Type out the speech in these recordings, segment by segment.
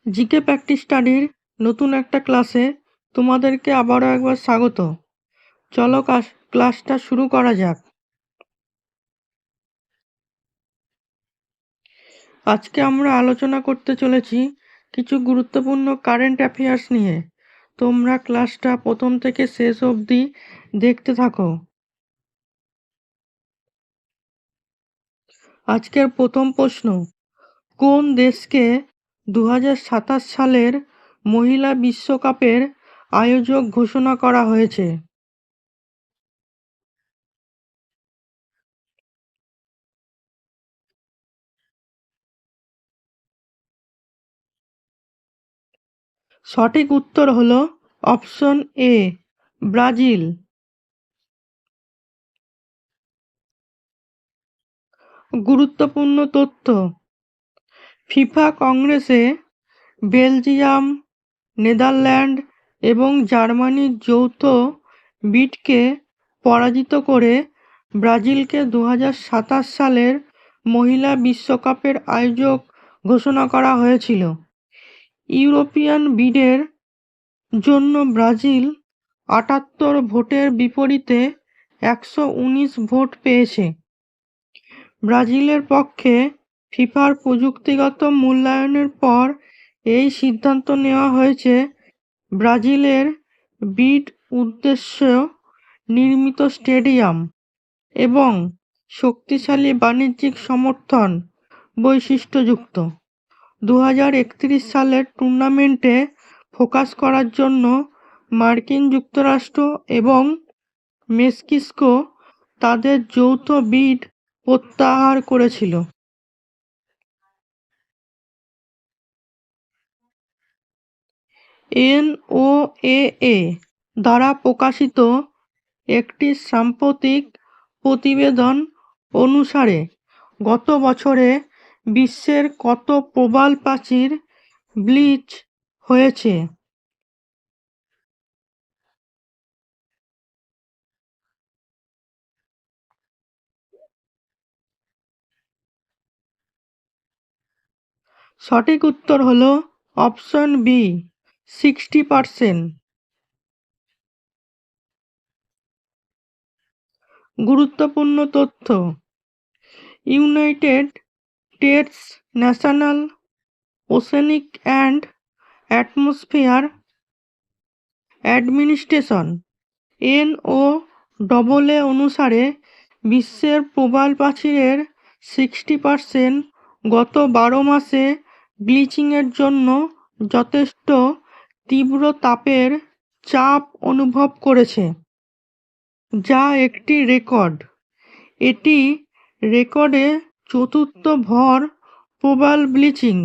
GK practice স্টাডির নতুন একটা ক্লাসে তোমাদেরকে আবারও একবার স্বাগত। চলো ক্লাসটা শুরু করা যাক। আজকে আমরা আলোচনা করতে চলেছি কিছু গুরুত্বপূর্ণ কারেন্ট অ্যাফেয়ার্স নিয়ে। তোমরা ক্লাসটা প্রথম থেকে শেষ অবধি দেখতে থাকো। আজকের প্রথম প্রশ্ন, কোন দেশকে 2027 সালের মহিলা বিশ্বকাপের আয়োজক ঘোষণা করা হয়েছে? সঠিক উত্তর হলো অপশন এ, ব্রাজিল। গুরুত্বপূর্ণ তথ্য, ফিফা কংগ্রেসে বেলজিয়াম, নেদারল্যান্ড এবং জার্মানির যৌথ বিডকে পরাজিত করে ব্রাজিলকে 2027 সালের মহিলা বিশ্বকাপের আয়োজক ঘোষণা করা হয়েছিল। ইউরোপিয়ান বিডের জন্য ব্রাজিল 78 ভোটের বিপরীতে 119 ভোট পেয়েছে। ব্রাজিলের পক্ষে ফিফার প্রযুক্তিগত মূল্যায়নের পর এই সিদ্ধান্ত নেওয়া হয়েছে। ব্রাজিলের বিড উদ্দেশ্য নির্মিত স্টেডিয়াম এবং শক্তিশালী বাণিজ্যিক সমর্থন বৈশিষ্ট্যযুক্ত। 2031 সালের টুর্নামেন্টে ফোকাস করার জন্য মার্কিন যুক্তরাষ্ট্র এবং মেক্সিকো তাদের যৌথ বিড প্রত্যাহার করেছিল। এনওএএ দ্বারা প্রকাশিত একটি সাম্প্রতিক প্রতিবেদন অনুসারে গত বছরে বিশ্বের কত প্রবাল প্রাচীর ব্লিচ হয়েছে? সঠিক উত্তর হলো অপশন বি, 60%। গুরুত্বপূর্ণ তথ্য, United States National Oceanic and Atmosphere Administration NOAA অনুসারে বিশ্বের প্রবাল প্রাচীরের 60% গত 12 মাসে ব্লিচিংয়ের জন্য যথেষ্ট তীব্র তাপের চাপ অনুভব করেছে, যা একটি রেকর্ড। এটি রেকর্ডে চতুর্থ ভর প্রবাল ব্লিচিং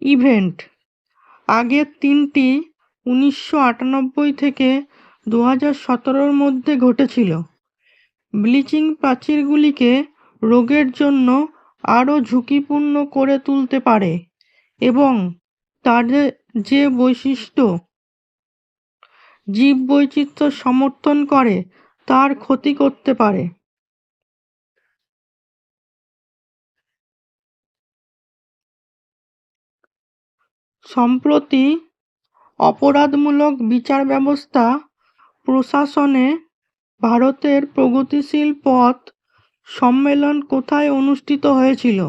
ইভেন্ট। আগের তিনটি 1998 থেকে 2017 মধ্যে ঘটেছিল। ব্লিচিং প্রাচীরগুলিকে রোগের জন্য আরও ঝুঁকিপূর্ণ করে তুলতে পারে এবং তাদের যে বৈশিষ্ট্য জীববৈচিত্র্য সমর্থন করে তার ক্ষতি করতে পারে। সম্প্রতি অপরাধমূলক বিচার ব্যবস্থা প্রশাসনে ভারতের প্রগতিশীল পথ সম্মেলন কোথায় অনুষ্ঠিত হয়েছিল?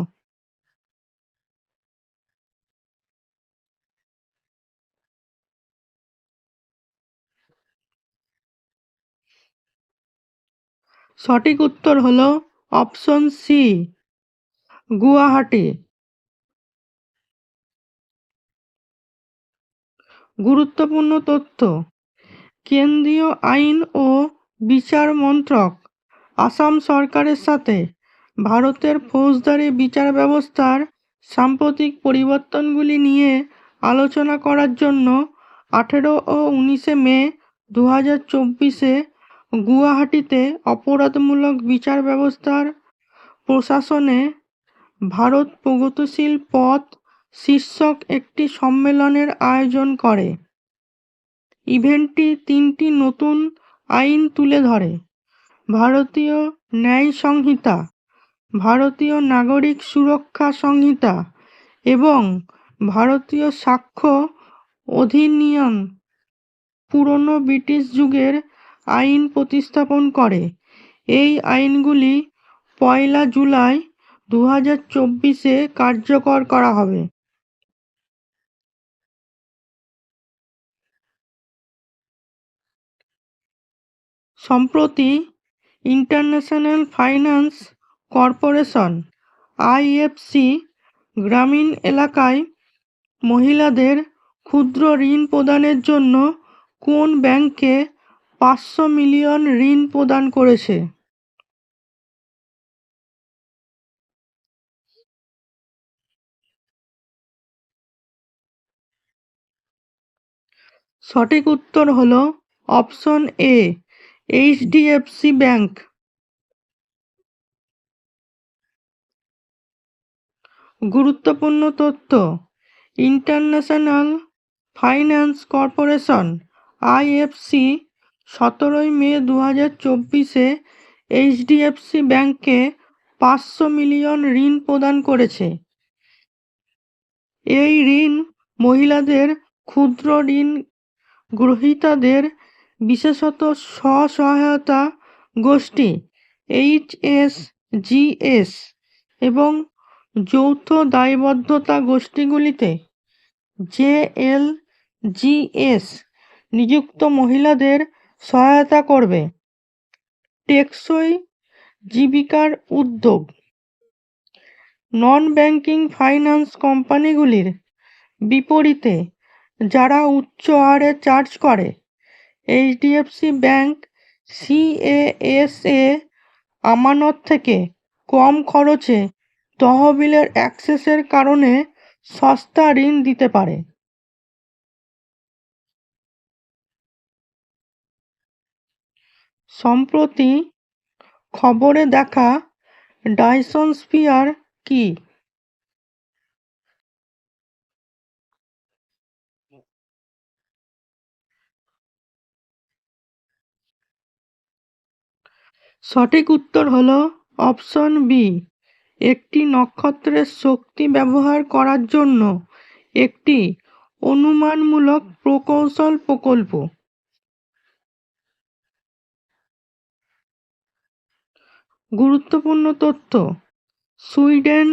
সঠিক উত্তর হলো অপশন সি, গুয়াহাটি। গুরুত্বপূর্ণ তথ্য, কেন্দ্রীয় আইন ও বিচার মন্ত্রক আসাম সরকারের সাথে ভারতের ফৌজদারি বিচার ব্যবস্থার সাম্প্রতিক পরিবর্তনগুলি নিয়ে আলোচনা করার জন্য 18 ও 19 মে 2024 গুয়াহাটিতে অপরাধমূলক বিচার ব্যবস্থার প্রশাসনে ভারত প্রগতিশীল পথ শীর্ষক একটি সম্মেলনের আয়োজন করে। ইভেন্টটি 3টি নতুন আইন তুলে ধরে: ভারতীয় ন্যায় সংহিতা, ভারতীয় নাগরিক সুরক্ষা সংহিতা এবং ভারতীয় সাক্ষ্য অধিনিয়ম পুরনো ব্রিটিশ যুগের আইন প্রতিস্থাপন করে। এই আইনগুলি 1 জুলাই 2024-এ কার্যকর করা হবে। সম্প্রতি ইন্টারন্যাশনাল ফাইন্যান্স কর্পোরেশন (আইএফসি) গ্রামীণ এলাকায় মহিলাদের ক্ষুদ্র ঋণ প্রদানের জন্য কোন ব্যাংককে 500 মিলিয়ন ঋণ প্রদান করেছে? সঠিক উত্তর হলো অপশন এ, এইচডিএফসি ব্যাংক। গুরুত্বপূর্ণ তথ্য: ইন্টারন্যাশনাল ফাইন্যান্স কর্পোরেশন (আইএফসি) 17 মে 2024-এ এইচডিএফসি ব্যাংককে 500 মিলিয়ন ঋণ প্রদান করেছে। এই ঋণ মহিলাদের ক্ষুদ্র ঋণ গ্রহীতাদের, বিশেষত স্ব-সহায়তা গোষ্ঠী (এইচএসজিএস) এবং যৌথ দায়বদ্ধতা গোষ্ঠীগুলিতে (জেএলজিএস) নিযুক্ত মহিলাদের সহায়তা করবে। টেকসই জীবিকার উদ্যোগ: নন ব্যাংকিং ফাইন্যান্স কোম্পানিগুলির বিপরীতে যারা উচ্চ হারে চার্জ করে, এইচডিএফসি ব্যাংক সিএএসএ আমানত থেকে কম খরচে তহবিলের অ্যাক্সেসের কারণে সস্তা ঋণ দিতে পারে। সম্প্রতি খবরে দেখা ডাইসন স্পিয়ার কি? সঠিক উত্তর হলো অপশন বি, একটি নক্ষত্রের শক্তি ব্যবহার করার জন্য একটি অনুমানমূলক প্রকৌশল প্রকল্প। গুরুত্বপূর্ণ তথ্য: সুইডেন,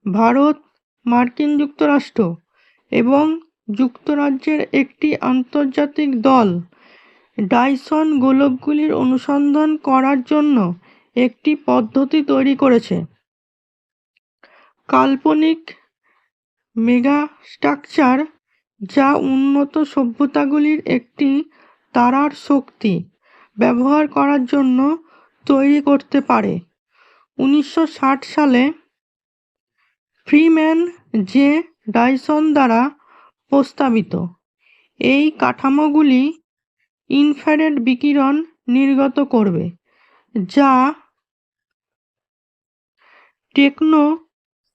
ভারত, মার্কিন যুক্তরাষ্ট্র এবং যুক্তরাজ্যের একটি আন্তর্জাতিক দল ডাইসন গোলকগুলির অনুসন্ধান করার জন্য একটি পদ্ধতি তৈরি করেছে। কাল্পনিক মেগাস্ট্রাকচার যা উন্নত সভ্যতাগুলির একটি তারার শক্তি ব্যবহার করার জন্য তৈরি করতে পারে। 1960 সালে ফ্রিম্যান জে. ডাইসন দ্বারা প্রস্তাবিত এই কাঠামোগুলি ইনফ্রারেড বিকিরণ নির্গত করবে, যা টেকনো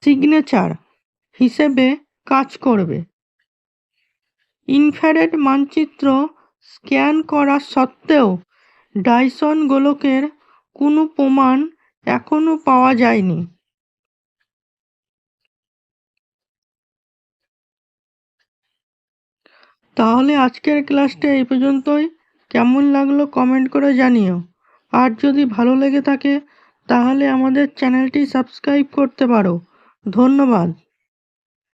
সিগনেচার হিসেবে কাজ করবে। ইনফ্রারেড মানচিত্র স্ক্যান করা সত্ত্বেও ডাইসন গোলকের কোনো প্রমাণ এখনও পাওয়া যায়নি। তাহলে আজকের ক্লাসটা এই পর্যন্তই। কেমন লাগলো কমেন্ট করে জানিও। আর যদি ভালো লেগে থাকে তাহলে আমাদের চ্যানেলটি সাবস্ক্রাইব করতে পারো। ধন্যবাদ।